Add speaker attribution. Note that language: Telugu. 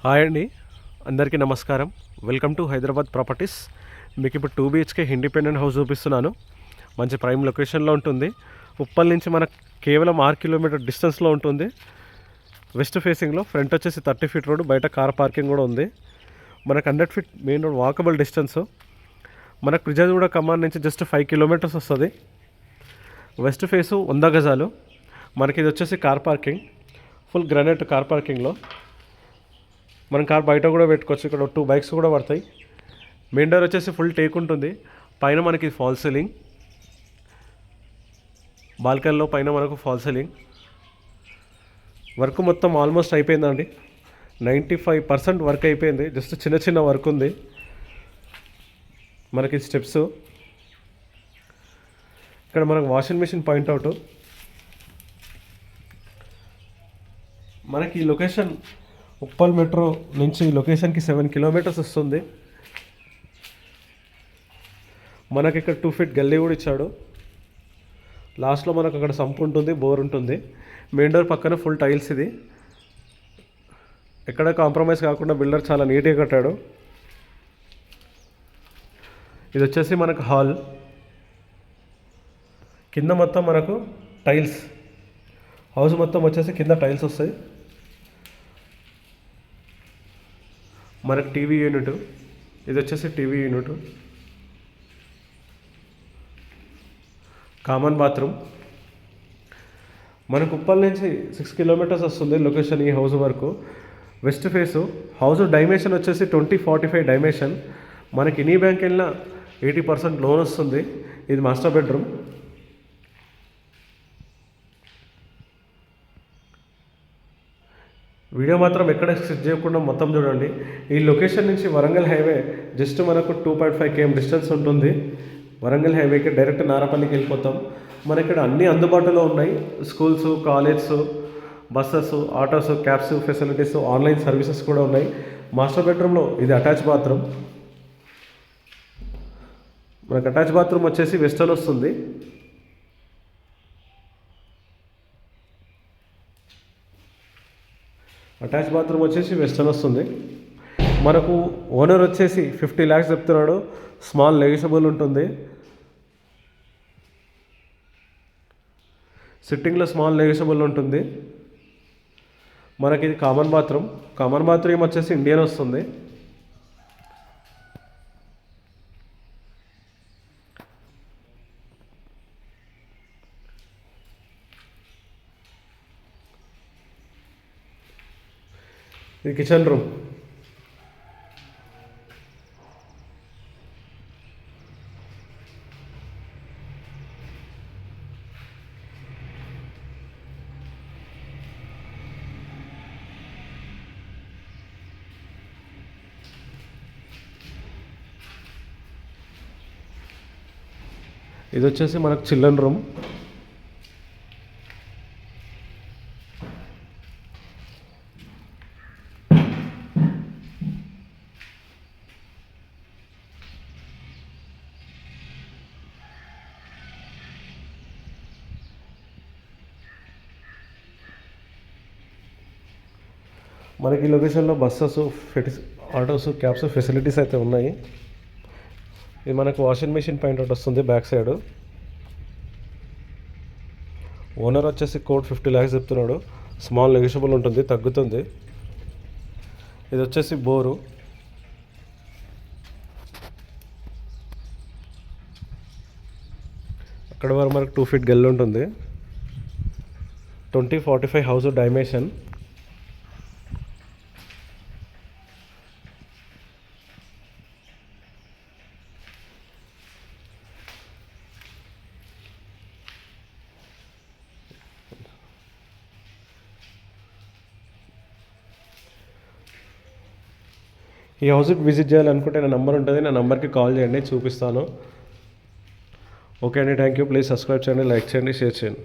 Speaker 1: హాయ్ అండి, అందరికీ నమస్కారం. Welcome to Hyderabad properties. మీకు ఇప్పుడు 2 BHK ఇండిపెండెంట్ హౌస్ చూపిస్తున్నాను. మంచి ప్రైమ్ లొకేషన్లో ఉంటుంది. ఉప్పల్ నుంచి మనకు కేవలం 6 కిలోమీటర్ డిస్టెన్స్లో ఉంటుంది. వెస్ట్ ఫేసింగ్లో, ఫ్రంట్ వచ్చేసి 30 ఫీట్ రోడ్, బయట కార్ పార్కింగ్ కూడా ఉంది. మనకు 100 feet main road walkable distance. మనకు విజయగూడ కమాన్ నుంచి జస్ట్ 5 కిలోమీటర్స్ వస్తుంది. వెస్ట్ ఫేసు 100 గజాలు. మనకి ఇది వచ్చేసి car parking, full granite car పార్కింగ్లో. మనం కార్ బయట కూడా పెట్టుకోవచ్చు. ఇక్కడ 2 బైక్స్ కూడా పడతాయి. మెయిన్ డోర్ వచ్చేసి ఫుల్ టేక్ ఉంటుంది. పైన మనకి ఫాల్ సీలింగ్, బాల్కనీలో పైన మనకు ఫాల్ సీలింగ్. వర్క్ మొత్తం ఆల్మోస్ట్ అయిపోయిందండి. 95% వర్క్ అయిపోయింది. జస్ట్ చిన్న చిన్న వర్క్ ఉంది. మనకి స్టెప్స్, ఇక్కడ మనకు వాషింగ్ మెషిన్ పాయింట్అవుట్. మనకి ఈ లొకేషన్ ఉప్పల్ మెట్రో నుంచి లొకేషన్కి 7 కిలోమీటర్స్ వస్తుంది. మనకి ఇక్కడ 2 ఫీట్ గల్లీ కూడా ఇచ్చాడు. లాస్ట్లో మనకు అక్కడ సంపు ఉంటుంది, బోర్ ఉంటుంది. మెయిన్ డోర్ పక్కన ఫుల్ టైల్స్. ఇది ఎక్కడ కాంప్రమైజ్ కాకుండా బిల్డర్ చాలా నీట్గా కట్టాడు. ఇది వచ్చేసి మనకు హాల్. కింద మొత్తం మనకు టైల్స్, హౌస్ మొత్తం వచ్చేసి కింద టైల్స్ వస్తాయి. మనకు టీవీ యూనిట్, ఇది వచ్చేసి టీవీ యూనిట్. Common bathroom. మనకు ఉప్పల్ నుంచి 6 కిలోమీటర్స్ వస్తుంది లొకేషన్ ఈ హౌస్ వరకు. West face. హౌస్ డైమెన్షన్ వచ్చేసి 2045 డైమెన్షన్. మనకి ఎనీ బ్యాంక్ వెళ్ళినా 80% లోన్ వస్తుంది. ఇది మాస్టర్ బెడ్రూమ్. వీడియో మాత్రం ఎక్కడ స్కిప్ చేయకుండా మొత్తం చూడండి. ఈ లొకేషన్ నుంచి వరంగల్ హైవే జస్ట్ మనకు 2.5 km డిస్టెన్స్ ఉంటుంది. వరంగల్ హైవేకి డైరెక్ట్ నారపల్లికి వెళ్ళిపోతాం. మన ఇక్కడ అన్నీ అందుబాటులో ఉన్నాయి. Schools, colleges, buses, autos, cabs facilities, online services కూడా ఉన్నాయి. మాస్టర్ బెడ్రూమ్లో ఇది అటాచ్ బాత్రూమ్. మనకు అటాచ్ బాత్రూమ్ వచ్చేసి వెస్టర్న్ వస్తుంది. అటాచ్ బాత్రూమ్ వచ్చేసి వెస్టర్న్ వస్తుంది. మనకు ఓనర్ వచ్చేసి 50 lakhs చెప్తున్నాడు. స్మాల్ నెగిషియబుల్ ఉంటుంది. సిట్టింగ్లో స్మాల్ నెగిషియబుల్ ఉంటుంది. మనకి ఇది కామన్ బాత్రూమ్. కామన్ బాత్రూమ్ వచ్చేసి ఇండియన్ వస్తుంది. ఇది కిచెన్ రూమ్. ఇది వచ్చేసి మనకు చిల్డ్రన్ రూమ్. మనకి ఈ లొకేషన్లో బస్సెస్, ఆటోస్, క్యాబ్స్ ఫెసిలిటీస్ అయితే ఉన్నాయి. ఇది మనకు వాషింగ్ మెషిన్ పాయింట్అవుట్ వస్తుంది బ్యాక్ సైడ్. ఓనర్ వచ్చేసి కోడ్ 50 lakhs చెప్తున్నాడు. స్మాల్ నెగిషియబుల్ ఉంటుంది, తగ్గుతుంది. ఇది వచ్చేసి బోరు. అక్కడ వరకు మనకు 2 feet గల్లి ఉంటుంది. 2045 హౌస్ డైమెన్షన్. ఈ హౌస్కి విజిట్ చేయాలనుకుంటే నా నెంబర్ ఉంటుంది. నా నెంబర్కి కాల్ చేయండి, చూపిస్తాను. ఓకే అండి, థ్యాంక్ యూ. ప్లీజ్ సబ్స్క్రైబ్ చేయండి, లైక్ చేయండి, షేర్ చేయండి.